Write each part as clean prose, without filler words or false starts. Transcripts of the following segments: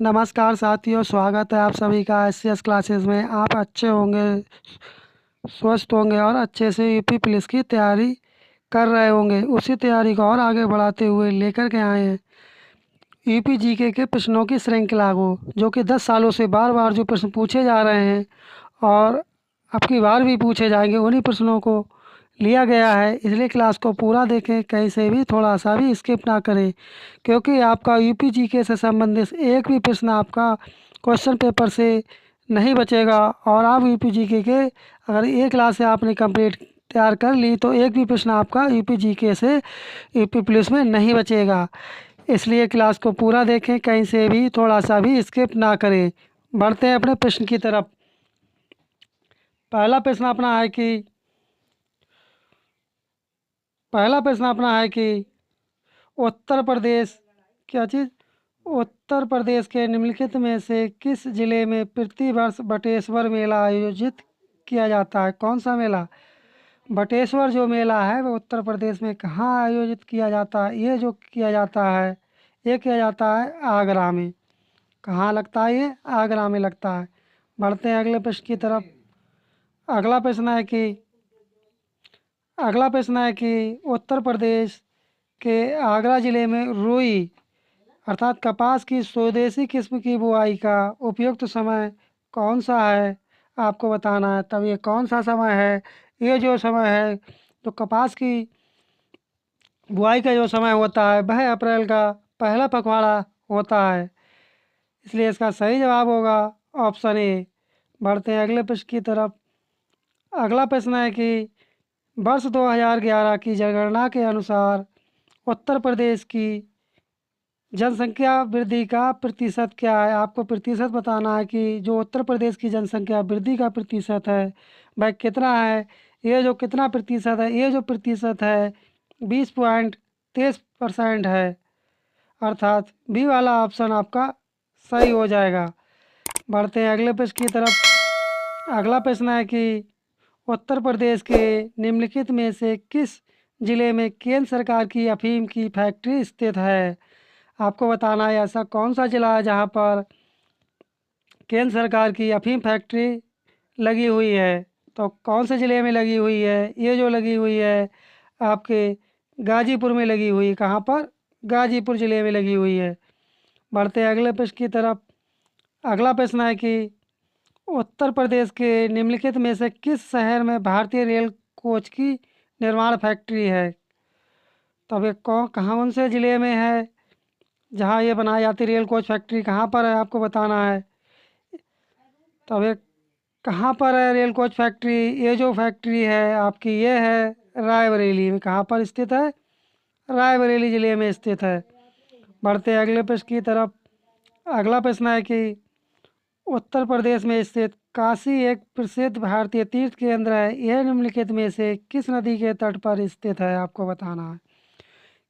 नमस्कार साथियों, स्वागत है आप सभी का एससीएस क्लासेस में। आप अच्छे होंगे, स्वस्थ होंगे और अच्छे से यूपी पुलिस की तैयारी कर रहे होंगे। उसी तैयारी को और आगे बढ़ाते हुए लेकर के आए हैं यूपी जीके के प्रश्नों की श्रृंखला को, जो कि 10 सालों से बार बार जो प्रश्न पूछे जा रहे हैं और अब की बार भी पूछे जाएंगे, उन्हीं प्रश्नों को लिया गया है। इसलिए क्लास को पूरा देखें, कहीं से भी थोड़ा सा भी स्किप ना करें, क्योंकि आपका यूपी जीके से संबंधित एक भी प्रश्न आपका क्वेश्चन पेपर से नहीं बचेगा। और आप यूपी जीके के अगर एक क्लास से आपने कंप्लीट तैयार कर ली तो एक भी प्रश्न आपका यूपी जीके से यूपी पुलिस में नहीं बचेगा। इसलिए क्लास को पूरा देखें, कहीं से भी थोड़ा सा भी स्किप ना करें। बढ़ते हैं अपने प्रश्न की तरफ। पहला प्रश्न अपना है कि पहला प्रश्न अपना है कि उत्तर प्रदेश क्या चीज़ उत्तर प्रदेश के निम्नलिखित में से किस जिले में प्रतिवर्ष बटेश्वर मेला आयोजित किया जाता है? कौन सा मेला? बटेश्वर जो मेला है वो उत्तर प्रदेश में कहाँ आयोजित किया जाता है? ये जो किया जाता है, ये किया जाता है आगरा में। कहाँ लगता है? ये आगरा में लगता है। बढ़ते हैं अगले प्रश्न की तरफ। अगला प्रश्न है कि अगला प्रश्न है कि उत्तर प्रदेश के आगरा ज़िले में रुई अर्थात कपास की स्वदेशी किस्म की बुआई का उपयुक्त समय कौन सा है? आपको बताना है। तब ये कौन सा समय है? ये जो समय है तो कपास की बुआई का जो समय होता है वह अप्रैल का पहला पखवाड़ा होता है। इसलिए इसका सही जवाब होगा ऑप्शन ए। बढ़ते हैं अगले प्रश्न की तरफ। अगला प्रश्न है कि वर्ष 2011 की जनगणना के अनुसार उत्तर प्रदेश की जनसंख्या वृद्धि का प्रतिशत क्या है? आपको प्रतिशत बताना है कि जो उत्तर प्रदेश की जनसंख्या वृद्धि का प्रतिशत है वह कितना है। ये जो कितना प्रतिशत है, ये जो प्रतिशत है 20.23% है। अर्थात बी वाला ऑप्शन आपका सही हो जाएगा। बढ़ते हैं अगले प्रश्न की तरफ। अगला प्रश्न है कि उत्तर प्रदेश के निम्नलिखित में से किस जिले में केंद्र सरकार की अफीम की फैक्ट्री स्थित है? आपको बताना है ऐसा कौन सा जिला है जहाँ पर केंद्र सरकार की अफीम फैक्ट्री लगी हुई है। तो कौन से ज़िले में लगी हुई है? ये जो लगी हुई है आपके गाजीपुर में लगी हुई है। कहाँ पर? गाजीपुर ज़िले में लगी हुई है। बढ़ते हैं अगले प्रश्न की तरफ। अगला प्रश्न है कि उत्तर प्रदेश के निम्नलिखित में से किस शहर में भारतीय रेल कोच की निर्माण फैक्ट्री है? तो अब ये कौन से ज़िले में है जहाँ ये बनाई जाती रेल कोच फैक्ट्री? कहाँ पर है आपको बताना है। तो अब ये कहाँ पर है रेल कोच फैक्ट्री? ये जो फैक्ट्री है आपकी ये है रायबरेली में। कहाँ पर स्थित है? रायबरेली ज़िले में स्थित है। बढ़ते हैं अगले प्रश्न की तरफ। अगला प्रश्न है कि उत्तर प्रदेश में स्थित काशी एक प्रसिद्ध भारतीय तीर्थ केंद्र है। यह निम्नलिखित में से किस नदी के तट पर स्थित है? आपको बताना है।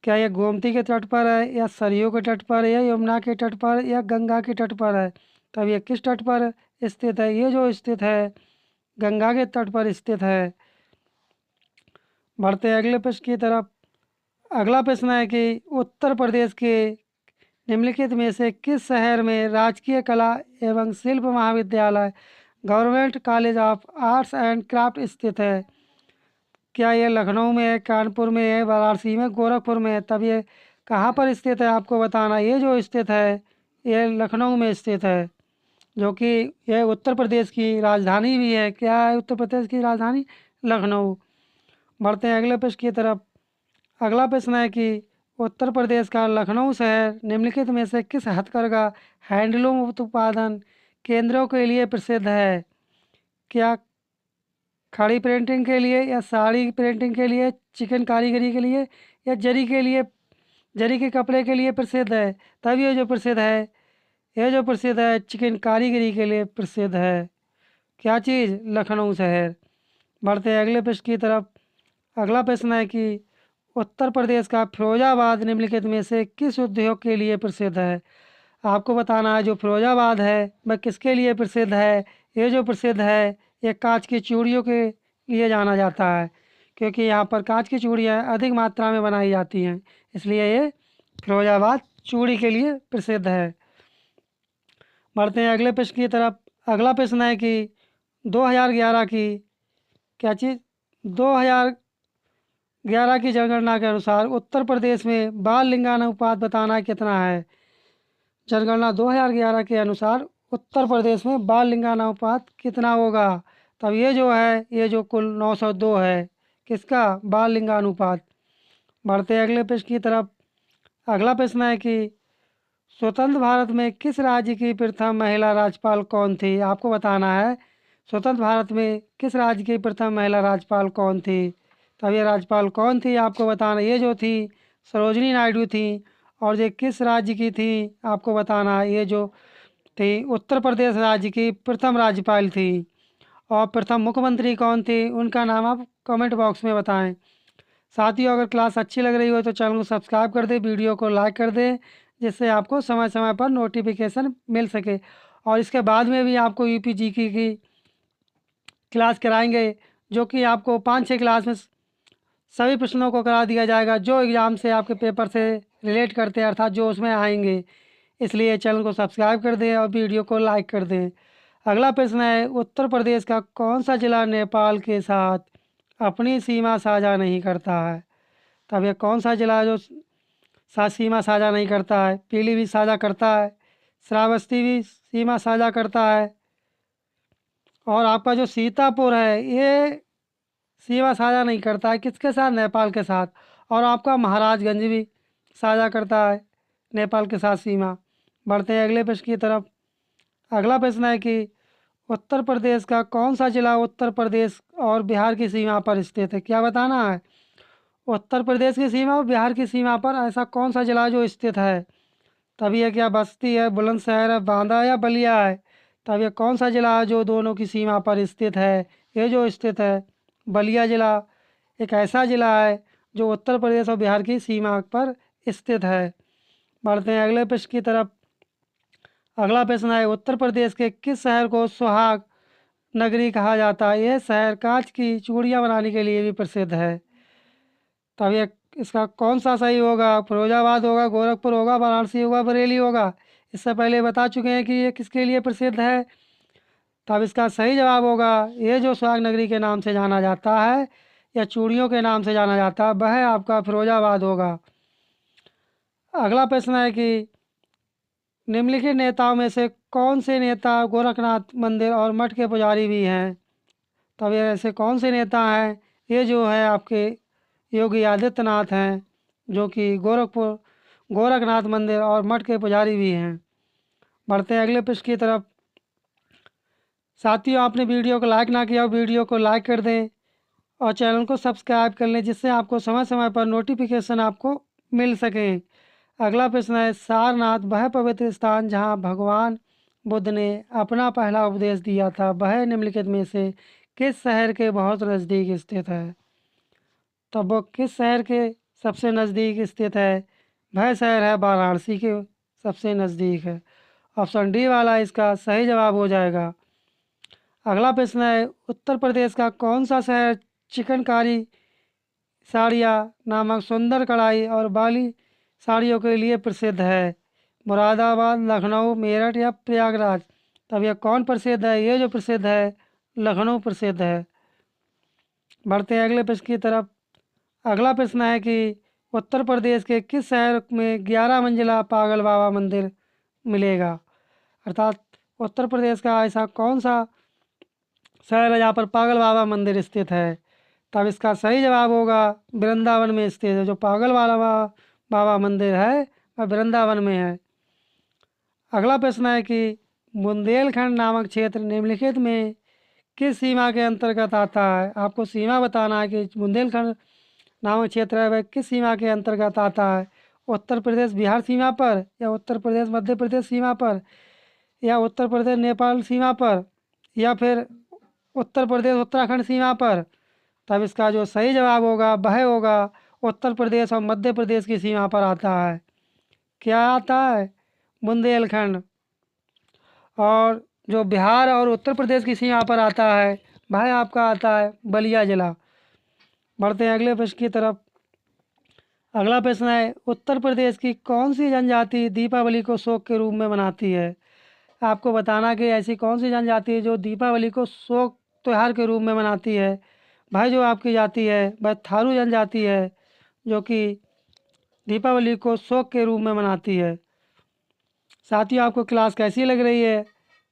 क्या यह गोमती के तट पर है, या सरयू के तट पर, या यमुना के तट पर, या गंगा के तट पर है? तब ये किस तट पर स्थित है? ये जो स्थित है गंगा के तट पर स्थित है। बढ़ते हैं अगले प्रश्न की तरफ। अगला प्रश्न है कि उत्तर प्रदेश के निम्नलिखित में से किस शहर में राजकीय कला एवं शिल्प महाविद्यालय government college of arts and craft स्थित है? क्या ये लखनऊ में है, कानपुर में है, वाराणसी में, गोरखपुर में है? तब ये कहाँ पर स्थित है? आपको बताना। ये जो स्थित है ये लखनऊ में स्थित है, जो कि यह उत्तर प्रदेश की राजधानी भी है। क्या है उत्तर प्रदेश की राजधानी? लखनऊ। बढ़ते हैं अगले प्रश्न की तरफ। अगला प्रश्न है कि उत्तर प्रदेश का लखनऊ शहर निम्नलिखित में से किस हथकरघा हैंडलूम उत्पादन केंद्रों के लिए प्रसिद्ध है? क्या खड़ी प्रिंटिंग के लिए, या साड़ी प्रिंटिंग के लिए, चिकन कारीगरी के लिए, या जरी के लिए, जरी के कपड़े के लिए प्रसिद्ध है? तब ये जो प्रसिद्ध है, ये जो प्रसिद्ध है चिकन कारीगरी के लिए प्रसिद्ध है। क्या चीज़? लखनऊ शहर। बढ़ते हैं अगले प्रश्न की तरफ। अगला प्रश्न है कि उत्तर प्रदेश का फिरोजाबाद निम्नलिखित में से किस उद्योग के लिए प्रसिद्ध है? आपको बताना है जो फिरोजाबाद है वह किसके लिए प्रसिद्ध है। ये जो प्रसिद्ध है ये कांच की चूड़ियों के लिए जाना जाता है, क्योंकि यहाँ पर कांच की चूड़ियाँ अधिक मात्रा में बनाई जाती हैं, इसलिए ये फिरोजाबाद चूड़ी के लिए प्रसिद्ध है। बढ़ते हैं अगले प्रश्न की तरफ। अगला प्रश्न है कि 2011 की क्या चीज़ 2011 की जनगणना के अनुसार उत्तर प्रदेश में बाल लिंगानुपात बताना कितना है। जनगणना 2011 के अनुसार उत्तर प्रदेश में बाल लिंगानुपात कितना होगा। तब ये जो है ये जो कुल 902 है किसका बाल लिंगानुपात। बढ़ते हैं अगले प्रश्न की तरफ। अगला प्रश्न है कि स्वतंत्र भारत में किस राज्य की प्रथम महिला राज्यपाल कौन थी। आपको बताना है स्वतंत्र भारत में किस राज्य की प्रथम महिला राज्यपाल कौन थी। तब ये राज्यपाल कौन थी आपको बताना। ये जो थी सरोजनी नायडू थी। और ये किस राज्य की थी आपको बताना। ये जो थी उत्तर प्रदेश राज्य की प्रथम राज्यपाल थी। और प्रथम मुख्यमंत्री कौन थी उनका नाम आप कमेंट बॉक्स में बताएं। साथियों अगर क्लास अच्छी लग रही हो तो चैनल को सब्सक्राइब कर दे, वीडियो को लाइक कर दे, जिससे आपको समय समय पर नोटिफिकेशन मिल सके। और इसके बाद में भी आपको यूपी जीके की क्लास कराएंगे, जो कि आपको 5-6 क्लास में सभी प्रश्नों को करा दिया जाएगा जो एग्ज़ाम से आपके पेपर से रिलेट करते हैं, अर्थात जो उसमें आएंगे। इसलिए चैनल को सब्सक्राइब कर दें और वीडियो को लाइक कर दें। अगला प्रश्न है उत्तर प्रदेश का कौन सा जिला नेपाल के साथ अपनी सीमा साझा नहीं करता है। तब ये कौन सा जिला है जो साथ सीमा साझा नहीं करता है। पीलीभीत साझा करता है, श्रावस्ती भी सीमा साझा करता है, और आपका जो सीतापुर है ये सीमा साझा नहीं करता है किसके साथ नेपाल के साथ। और आपका महाराजगंज भी साझा करता है नेपाल के साथ सीमा। बढ़ते हैं अगले प्रश्न की तरफ। अगला प्रश्न है कि उत्तर प्रदेश का कौन सा जिला उत्तर प्रदेश और बिहार की सीमा पर स्थित है। क्या बताना है उत्तर प्रदेश की सीमा और बिहार की सीमा पर ऐसा कौन सा जिला जो स्थित है। तब ये क्या बस्ती है, बुलंदशहर है, बांदा या बलिया है। तब ये कौन सा जिला है जो दोनों की सीमा पर स्थित है। ये जो स्थित है बलिया जिला एक ऐसा जिला है जो उत्तर प्रदेश और बिहार की सीमा पर स्थित है। बढ़ते हैं अगले प्रश्न की तरफ। अगला प्रश्न है उत्तर प्रदेश के किस शहर को सुहाग नगरी कहा जाता है। यह शहर कांच की चूड़ियाँ बनाने के लिए भी प्रसिद्ध है। तब ये इसका कौन सा सही होगा। फिरोजाबाद होगा, गोरखपुर होगा, वाराणसी होगा, बरेली होगा। इससे पहले बता चुके हैं कि ये किसके लिए प्रसिद्ध है। तब इसका सही जवाब होगा ये जो सुहाग नगरी के नाम से जाना जाता है या चूड़ियों के नाम से जाना जाता है वह आपका फिरोजाबाद होगा। अगला प्रश्न है कि निम्नलिखित नेताओं में से कौन से नेता गोरखनाथ मंदिर और मठ के पुजारी भी हैं। तब ये ऐसे कौन से नेता हैं। ये जो है आपके योगी आदित्यनाथ हैं, जो कि गोरखनाथ मंदिर और मठ के पुजारी भी हैं। बढ़ते हैं अगले प्रश्न की तरफ। साथियों आपने वीडियो को लाइक ना किया हो वीडियो को लाइक कर दें और चैनल को सब्सक्राइब कर लें, जिससे आपको समय समय पर नोटिफिकेशन आपको मिल सके। अगला प्रश्न है सारनाथ वह पवित्र स्थान जहाँ भगवान बुद्ध ने अपना पहला उपदेश दिया था वह निम्नलिखित में से किस शहर के बहुत नज़दीक स्थित है। तब वो किस शहर के सबसे नज़दीक स्थित है। वह शहर है वाराणसी के सबसे नज़दीक है। ऑप्शन डी वाला इसका सही जवाब हो जाएगा। अगला प्रश्न है उत्तर प्रदेश का कौन सा शहर चिकनकारी साड़ियाँ नामक सुंदर कढ़ाई और बाली साड़ियों के लिए प्रसिद्ध है। मुरादाबाद, लखनऊ, मेरठ या प्रयागराज। तब यह कौन प्रसिद्ध है। ये जो प्रसिद्ध है लखनऊ प्रसिद्ध है। बढ़ते हैं अगले प्रश्न की तरफ। अगला प्रश्न है कि उत्तर प्रदेश के किस शहर में 11 मंजिला पागल बाबा मंदिर मिलेगा। अर्थात उत्तर प्रदेश का ऐसा कौन सा शहर है जहाँ पर पागल बाबा मंदिर स्थित है। तब इसका सही जवाब होगा वृंदावन में स्थित है। जो पागल बाबा मंदिर है वह वृंदावन में है। अगला प्रश्न है कि बुंदेलखंड नामक क्षेत्र निम्नलिखित में किस सीमा के अंतर्गत आता है। आपको सीमा बताना है कि बुंदेलखंड नामक क्षेत्र है वह किस सीमा के अंतर्गत आता है। उत्तर प्रदेश बिहार सीमा पर या उत्तर प्रदेश मध्य प्रदेश सीमा पर या उत्तर प्रदेश नेपाल सीमा पर या फिर उत्तर प्रदेश उत्तराखंड सीमा पर। तब इसका जो सही जवाब होगा वह होगा उत्तर प्रदेश और मध्य प्रदेश की सीमा पर आता है। क्या आता है बुंदेलखंड। और जो बिहार और उत्तर प्रदेश की सीमा पर आता है वह आपका आता है बलिया जिला। बढ़ते हैं अगले प्रश्न की तरफ। अगला प्रश्न है उत्तर प्रदेश की कौन सी जनजाति दीपावली को शोक के रूप में मनाती है। आपको बताना कि ऐसी कौन सी जनजाति है जो दीपावली को शोक त्यौहार के रूप में मनाती है। भाई जो आपकी जाति है वह थारू जनजाति है जो कि दीपावली को शोक के रूप में मनाती है। साथियों, आपको क्लास कैसी लग रही है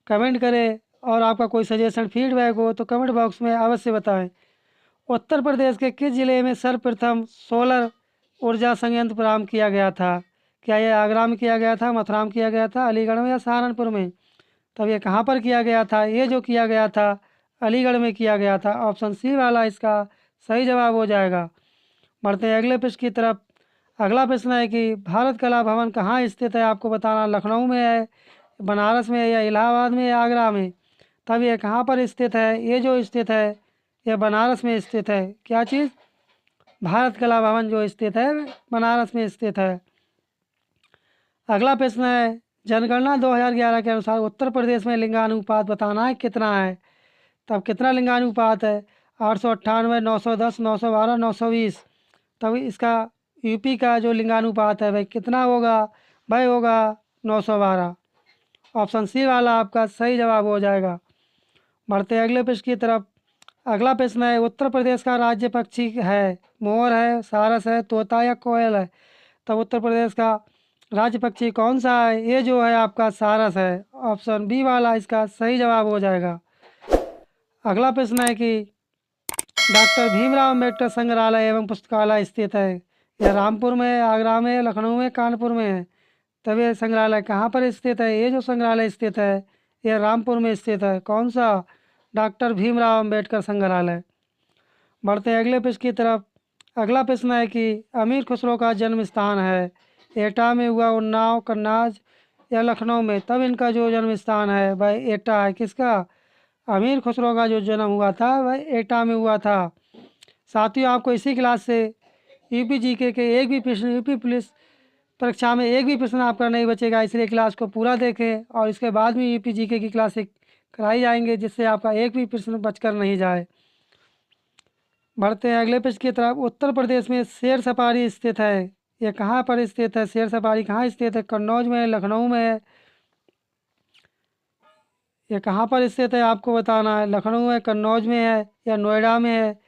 कमेंट करें, और आपका कोई सजेशन फीडबैक हो तो कमेंट बॉक्स में अवश्य बताएं। उत्तर प्रदेश के किस जिले में सर्वप्रथम सोलर ऊर्जा संयंत्र प्रारंभ किया गया था? क्या यह आगरा में किया गया था, मथुरा में किया गया था, अलीगढ़ में या सहारनपुर में? तब ये कहाँ पर किया गया था? ये जो किया गया था अलीगढ़ में किया गया था। ऑप्शन सी वाला इसका सही जवाब हो जाएगा। बढ़ते हैं अगले प्रश्न की तरफ। अगला प्रश्न है कि भारत कला भवन कहाँ स्थित है? आपको बताना लखनऊ में है, बनारस में है, या इलाहाबाद में, या आगरा में? तब ये कहाँ पर स्थित है? ये जो स्थित है ये बनारस में स्थित है। क्या चीज़? भारत कला भवन जो स्थित है बनारस में स्थित है। अगला प्रश्न है जनगणना 2011 के अनुसार उत्तर प्रदेश में लिंगानुपात बताना है कितना है? तब कितना लिंगानुपात है? 898, 910, 912, 920। तब इसका यूपी का जो लिंगानुपात है भाई कितना होगा? भाई होगा 912। ऑप्शन सी वाला आपका सही जवाब हो जाएगा। बढ़ते हैं अगले प्रश्न की तरफ। अगला प्रश्न है उत्तर प्रदेश का राज्य पक्षी है? मोर है, सारस है, तोता या कोयल है? तब उत्तर प्रदेश का राज्य पक्षी कौन सा है? ये जो है आपका सारस है। ऑप्शन बी वाला इसका सही जवाब हो जाएगा। अगला प्रश्न है कि डॉक्टर भीमराव अम्बेडकर संग्रहालय एवं पुस्तकालय स्थित है? यह रामपुर में है, आगरा में, लखनऊ में, कानपुर में है? तब ये संग्रहालय कहाँ पर स्थित है? ये जो संग्रहालय स्थित है यह रामपुर में स्थित है। कौन सा? डॉक्टर भीमराव अम्बेडकर संग्रहालय। बढ़ते हैं अगले प्रश्न की तरफ। अगला प्रश्न है कि अमीर खुसरो का जन्म स्थान है? एटा में हुआ, उन्नाव, कन्नाज या लखनऊ में? तब इनका जो जन्म स्थान है वह एटा है। किसका? अमीर खुसरो का जो जन्म हुआ था वह एटा में हुआ था। साथियों, आपको इसी क्लास से यूपी जीके के एक भी प्रश्न, यूपी पुलिस परीक्षा में एक भी प्रश्न आपका नहीं बचेगा, इसलिए क्लास को पूरा देखें और इसके बाद में यूपी जीके की क्लासें कराई जाएंगे जिससे आपका एक भी प्रश्न बचकर नहीं जाए। बढ़ते हैं अगले प्रश्न की तरफ। उत्तर प्रदेश में शेर सफारी स्थित है? ये कहाँ पर स्थित है? शेर सफारी कहाँ स्थित है? कन्नौज में है, लखनऊ में है? ये कहाँ पर स्थित है आपको बताना है। लखनऊ में, कन्नौज में है, या नोएडा में है,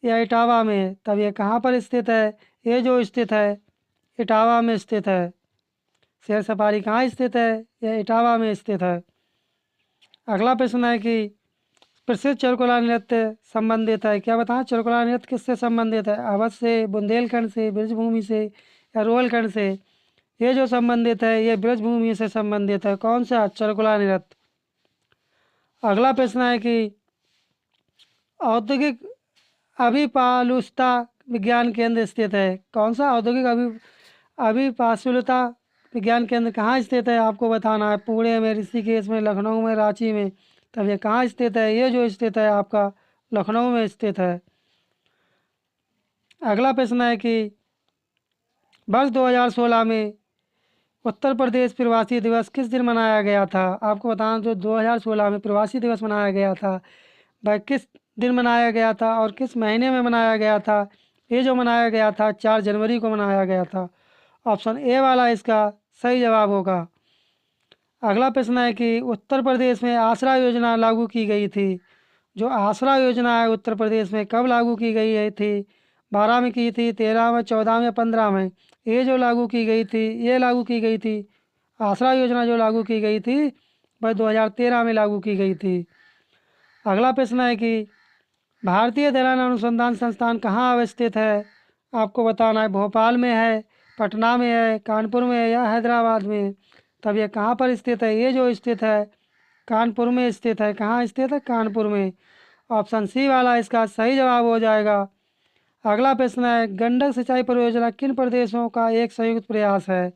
या इटावा में है? तब ये कहाँ पर स्थित है? ये जो स्थित है इटावा में स्थित है। शेर सफारी कहाँ स्थित है? यह इटावा में स्थित है। अगला प्रश्न है कि प्रसिद्ध चरकुला नृत्य संबंधित है? क्या बताएं चरकुला नृत्य किससे संबंधित है? अवध से, बुंदेलखंड से, ब्रजभूमि से, या रोहलखंड से? ये जो संबंधित है ये ब्रजभूमि से संबंधित है। कौन सा? चरकुला नृत्य। अगला प्रश्न है कि औद्योगिक अभिपालुता विज्ञान केंद्र स्थित है? कौन सा औद्योगिक अभिपालुता विज्ञान केंद्र कहाँ स्थित है आपको बताना है। पुणे में, ऋषिकेश में, लखनऊ में, रांची में? तब ये कहाँ स्थित है? ये जो स्थित है आपका लखनऊ में स्थित है। अगला प्रश्न है कि वर्ष 2016 में उत्तर प्रदेश प्रवासी दिवस किस दिन मनाया गया था? आपको बताना जो 2016 में प्रवासी दिवस मनाया गया था वह किस दिन मनाया गया था और किस महीने में मनाया गया था? ये जो मनाया गया था 4 जनवरी को मनाया गया था। ऑप्शन ए वाला इसका सही जवाब होगा। अगला प्रश्न है कि उत्तर प्रदेश में आसरा योजना लागू की गई थी? जो आसरा योजना है उत्तर प्रदेश में कब लागू की गई है थी? 12 में की थी, 13 में, 14 में, 15 में? ये जो लागू की गई थी ये लागू की गई थी आसरा योजना जो लागू की गई थी वह 2013 में लागू की गई थी। अगला प्रश्न है कि भारतीय दलहन अनुसंधान संस्थान कहाँ अवस्थित है? आपको बताना है भोपाल में है, पटना में है, कानपुर में है, या हैदराबाद में? तब ये कहाँ पर स्थित है? ये जो स्थित है कानपुर में स्थित है। कहाँ स्थित है? कानपुर में। ऑप्शन सी वाला इसका सही जवाब हो जाएगा। अगला प्रश्न है गंडक सिंचाई परियोजना किन प्रदेशों का एक संयुक्त प्रयास है?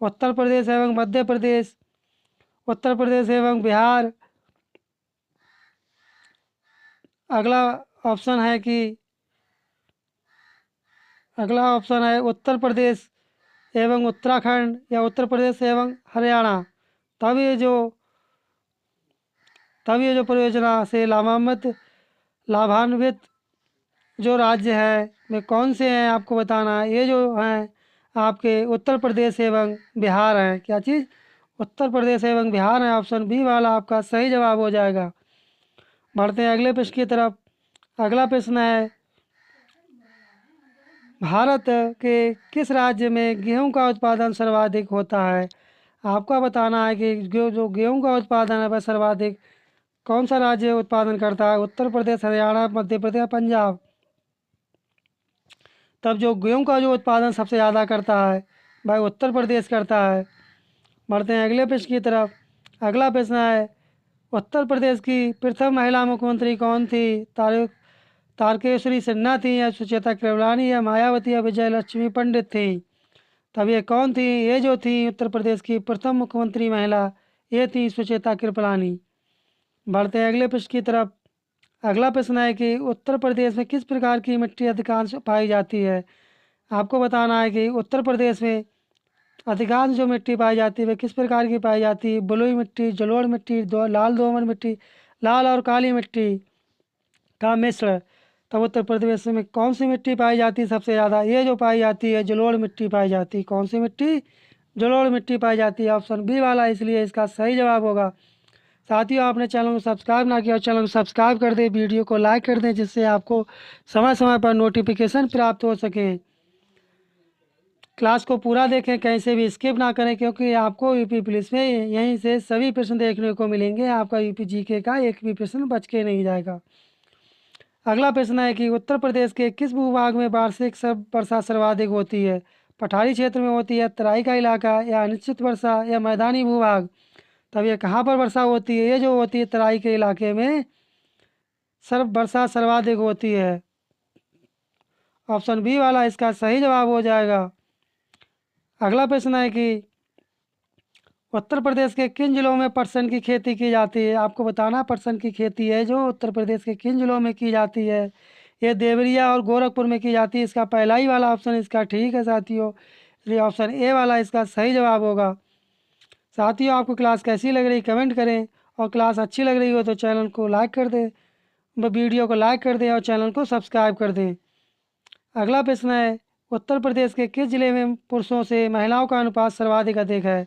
उत्तर प्रदेश एवं मध्य प्रदेश, उत्तर प्रदेश एवं बिहार? अगला ऑप्शन है कि अगला ऑप्शन है उत्तर प्रदेश एवं उत्तराखंड, या उत्तर प्रदेश एवं हरियाणा? तब ये जो तब ये जो परियोजना से लाभान्वित जो राज्य है वे कौन से हैं आपको बताना है। ये जो हैं आपके उत्तर प्रदेश एवं बिहार हैं। क्या चीज़? उत्तर प्रदेश एवं बिहार है। ऑप्शन बी वाला आपका सही जवाब हो जाएगा। बढ़ते हैं अगले प्रश्न की तरफ। अगला प्रश्न है, भारत के किस राज्य में गेहूं का उत्पादन सर्वाधिक होता है? आपको बताना है कि जो गेहूं का उत्पादन है वह सर्वाधिक कौन सा राज्य उत्पादन करता है? उत्तर प्रदेश, हरियाणा, मध्य प्रदेश, पंजाब। तब जो गेहूं का जो उत्पादन सबसे ज़्यादा करता है वह उत्तर प्रदेश करता है। बढ़ते हैं अगले प्रश्न की तरफ। अगला प्रश्न है, उत्तर प्रदेश की प्रथम महिला मुख्यमंत्री कौन थी? तारकेश्वरी सिन्हा थी, या सुचेता कृपलानी, या मायावती, या विजय लक्ष्मी पंडित थी? तब ये कौन थी? ये जो थी उत्तर प्रदेश की प्रथम मुख्यमंत्री महिला, ये थी सुचेता कृपलानी। बढ़ते हैं अगले प्रश्न की तरफ। अगला प्रश्न है कि उत्तर प्रदेश में किस प्रकार की मिट्टी अधिकांश पाई जाती है? आपको बताना है कि उत्तर प्रदेश में अधिकांश जो मिट्टी पाई जाती है वह किस प्रकार की पाई जाती है? बलुई मिट्टी, जलोढ़ मिट्टी, लाल दोमट मिट्टी, लाल और काली मिट्टी का मिश्र। तब उत्तर प्रदेश में कौन सी मिट्टी पाई जाती है सबसे ज़्यादा? ये जो पाई जाती है जलोढ़ मिट्टी पाई जाती है। कौन सी मिट्टी? जलोढ़ मिट्टी पाई जाती है। ऑप्शन बी वाला इसलिए इसका सही जवाब होगा। साथियों, आपने चैनल को सब्सक्राइब ना किया और चैनल को सब्सक्राइब कर दें, वीडियो को लाइक कर दें, जिससे आपको समय समय पर नोटिफिकेशन प्राप्त हो सके। क्लास को पूरा देखें, कहीं से भी स्किप ना करें, क्योंकि आपको यूपी पुलिस में यहीं से सभी प्रश्न देखने को मिलेंगे। आपका यूपी जीके का एक भी प्रश्न बच के नहीं जाएगा। अगला प्रश्न है कि उत्तर प्रदेश के किस भूभाग में वार्षिक वर्षा सर्वाधिक होती है? पठारी क्षेत्र में होती है, तराई का इलाका, या अनिश्चित वर्षा, या मैदानी भूभाग? तब ये कहाँ पर वर्षा होती है? ये जो होती है तराई के इलाके में वर्षा सर्वाधिक होती है। ऑप्शन बी वाला इसका सही जवाब हो जाएगा। अगला प्रश्न है कि उत्तर प्रदेश के किन जिलों में पटसन की खेती की जाती है? आपको बताना पटसन की खेती है जो उत्तर प्रदेश के किन जिलों में की जाती है? ये देवरिया और गोरखपुर में की जाती है। इसका पहला ही वाला ऑप्शन इसका ठीक है साथियों, इसलिए ऑप्शन ए वाला इसका सही जवाब होगा। साथियों, आपको क्लास कैसी लग रही कमेंट करें, और क्लास अच्छी लग रही हो तो चैनल को लाइक कर दें, वीडियो को लाइक कर दें और चैनल को सब्सक्राइब कर दें। अगला प्रश्न है, उत्तर प्रदेश के किस जिले में पुरुषों से महिलाओं का अनुपात सर्वाधिक अधिक है?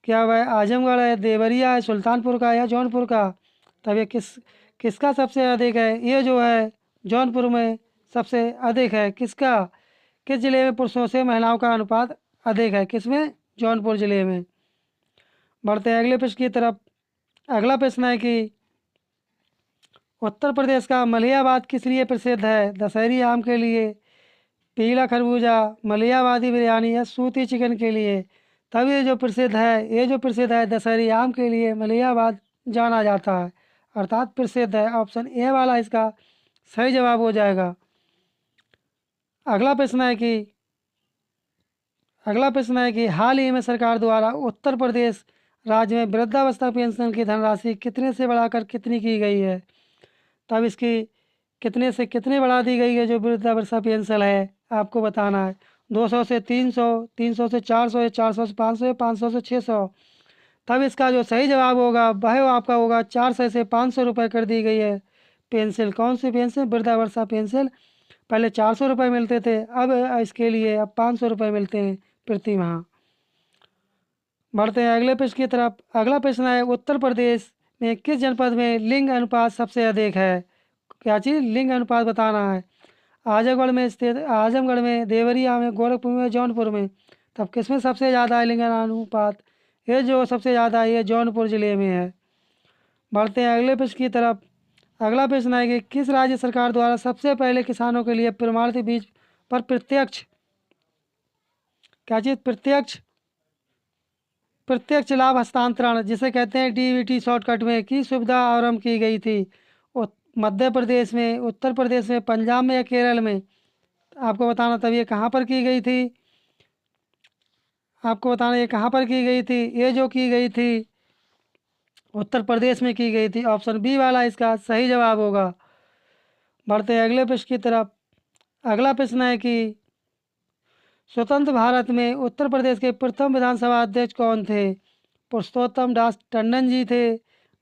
क्या वह आजमगढ़ है, देवरिया है, सुल्तानपुर का, या जौनपुर का? तब ये किसका सबसे अधिक है? ये जो है जौनपुर में सबसे अधिक है। किसका? किस जिले में पुरुषों से महिलाओं का अनुपात अधिक है? किसमें? जौनपुर जिले में। बढ़ते हैं अगले प्रश्न की तरफ। अगला प्रश्न है कि उत्तर प्रदेश का मलियाबाद किस लिए प्रसिद्ध है? दशहरी आम के लिए, पीला खरबूजा, मलियाबादी बिरयानी, या सूती चिकन के लिए? तब ये जो प्रसिद्ध है, ये जो प्रसिद्ध है दशहरी आम के लिए मलियाबाद जाना जाता है, अर्थात प्रसिद्ध है। ऑप्शन ए वाला इसका सही जवाब हो जाएगा। अगला प्रश्न है कि हाल ही में सरकार द्वारा उत्तर प्रदेश राज्य में वृद्धावस्था पेंशन की धनराशि कितने से बढ़ाकर कितनी की गई है? तब इसकी कितने से कितने बढ़ा दी गई है जो वृद्धावस्था पेंशन है? आपको बताना है। 200 से 300, 300 से 400, या 400 से 500, या 500 से 600? तब इसका जो सही जवाब होगा वह आपका होगा 400 से 500 रुपये कर दी गई है पेंसिल। कौन सी पेंसिल? वृद्धावस्था पेंसिल। पहले 400 रुपये मिलते थे, अब इसके लिए अब 500 रुपये मिलते हैं प्रति माह। बढ़ते हैं अगले प्रश्न की तरफ। अगला प्रश्न है, उत्तर प्रदेश में किस जनपद में लिंग अनुपात सबसे अधिक है? क्या चीज़? लिंग अनुपात बताना है। आजमगढ़ में स्थित, आजमगढ़ में, देवरिया में, गोरखपुर में, जौनपुर में? तब किसमें सबसे ज़्यादा है लिंग अनुपात? ये जो सबसे ज़्यादा है ये जौनपुर ज़िले में है। बढ़ते हैं अगले प्रश्न की तरफ। अगला प्रश्न है कि किस राज्य सरकार द्वारा सबसे पहले किसानों के लिए प्रमाणित बीज पर प्रत्यक्ष, क्या चीज़? प्रत्यक्ष लाभ हस्तांतरण, जिसे कहते हैं डीबीटी शॉर्टकट में, की सुविधा आरंभ की गई थी? मध्य प्रदेश में, उत्तर प्रदेश में, पंजाब में, या केरल में? आपको बताना तब ये कहाँ पर की गई थी। आपको बताना ये कहाँ पर की गई थी। ये जो की गई थी उत्तर प्रदेश में की गई थी। ऑप्शन बी वाला इसका सही जवाब होगा। बढ़ते हैं अगले प्रश्न की तरफ। अगला प्रश्न है कि स्वतंत्र भारत में उत्तर प्रदेश के प्रथम विधानसभा अध्यक्ष कौन थे? पुरुषोत्तम दास टंडन जी थे,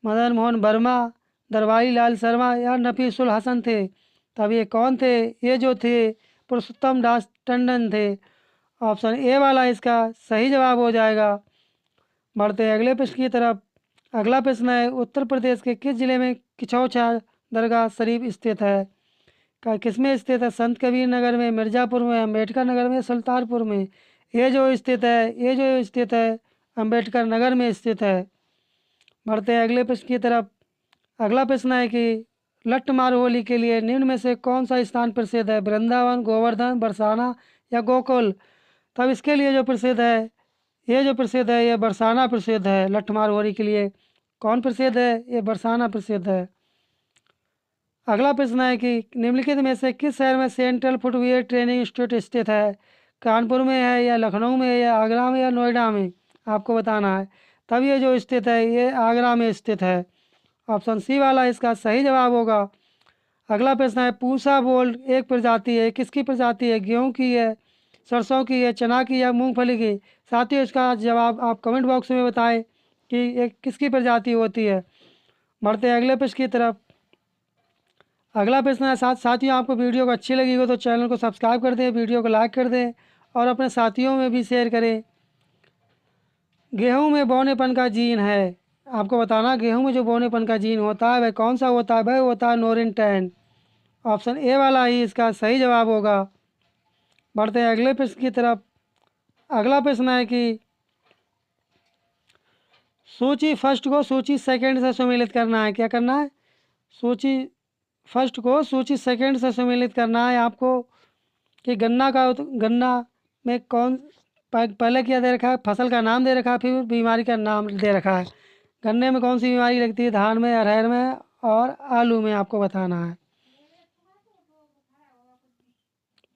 मदन मोहन वर्मा, दरबारी लाल शर्मा, या नफीसुल हसन थे? तब ये कौन थे? ये जो थे पुरुषोत्तम दास टंडन थे। ऑप्शन ए वाला इसका सही जवाब हो जाएगा। बढ़ते हैं अगले प्रश्न की तरफ। अगला प्रश्न है, उत्तर प्रदेश के किस जिले में किचौछा दरगाह शरीफ स्थित है? किस में स्थित है? संत कबीर नगर में, मिर्ज़ापुर में, अम्बेडकर नगर में, सुल्तानपुर में? ये जो स्थित है अम्बेडकर नगर में स्थित है। बढ़ते हैं अगले प्रश्न की तरफ। अगला प्रश्न है कि लट्ठमार होली के लिए निम्न में से कौन सा स्थान प्रसिद्ध है? वृंदावन, गोवर्धन, बरसाना या गोकुल? तब इसके लिए जो प्रसिद्ध है, ये बरसाना प्रसिद्ध है। लट्ठमार होली के लिए कौन प्रसिद्ध है? ये बरसाना प्रसिद्ध है। अगला प्रश्न है कि निम्नलिखित में से किस शहर में सेंट्रल फुटवियर ट्रेनिंग इंस्टीट्यूट स्थित है? कानपुर में है या लखनऊ में या आगरा में या नोएडा में? आपको बताना है। तब ये जो स्थित है ये आगरा में स्थित है। ऑप्शन सी वाला इसका सही जवाब होगा। अगला प्रश्न है, पूसा बोल्ड एक प्रजाति है, किसकी प्रजाति है? गेहूँ की है, सरसों की है, चना की या मूंगफली की? साथियों इसका जवाब आप कमेंट बॉक्स में बताएं कि ये किसकी प्रजाति होती है। बढ़ते हैं अगले प्रश्न की तरफ। अगला प्रश्न है, साथियों आपको वीडियो को अच्छी लगी हो तो चैनल को सब्सक्राइब कर दें, वीडियो को लाइक कर दें और अपने साथियों में भी शेयर करें। गेहूं में बौनेपन का जीन है, आपको बताना गेहूं में जो बौनेपन का जीन होता है वह कौन सा होता है? वह होता है नोरिन 10। ऑप्शन ए वाला ही इसका सही जवाब होगा। बढ़ते हैं अगले प्रश्न की तरफ। अगला प्रश्न है कि सूची फर्स्ट को सूची सेकंड से सम्मिलित करना है। क्या करना है? सूची फर्स्ट को सूची सेकंड से सम्मिलित करना है आपको। कि गन्ना में कौन पहले क्या दे रखा है? फसल का नाम दे रखा है, फिर बीमारी का नाम दे रखा है। गन्ने में कौन सी बीमारी लगती है? धान में, अरहर में और आलू में आपको बताना है।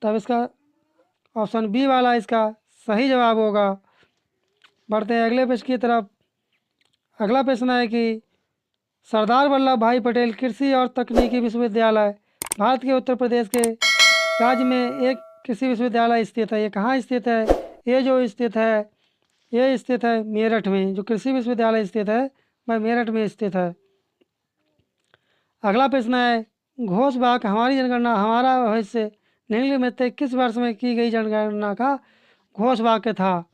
तब इसका ऑप्शन बी वाला इसका सही जवाब होगा। बढ़ते हैं अगले प्रश्न की तरफ। अगला प्रश्न है कि सरदार वल्लभ भाई पटेल कृषि और तकनीकी विश्वविद्यालय भारत के उत्तर प्रदेश के राज्य में एक कृषि विश्वविद्यालय स्थित है। ये कहाँ स्थित है? ये स्थित है मेरठ में। जो कृषि विश्वविद्यालय स्थित है वह मेरठ में स्थित है। अगला प्रश्न है, घोष वाक्य हमारी जनगणना हमारा भविष्य निम्नलिखित में से किस वर्ष में की गई जनगणना का घोष वाक्य था?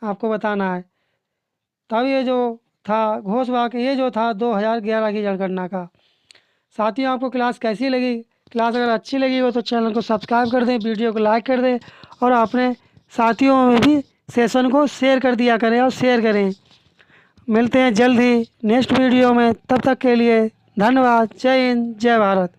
आपको बताना है। तब ये जो था घोष वाक्य, ये जो था 2011 की जनगणना का। साथियों आपको क्लास कैसी लगी? क्लास अगर अच्छी लगी हो तो चैनल को सब्सक्राइब कर दें, वीडियो को लाइक कर दें और अपने साथियों में भी सेशन को शेयर कर दिया करें और शेयर करें। मिलते हैं जल्द ही नेक्स्ट वीडियो में, तब तक के लिए धन्यवाद। जय हिंद, जय भारत।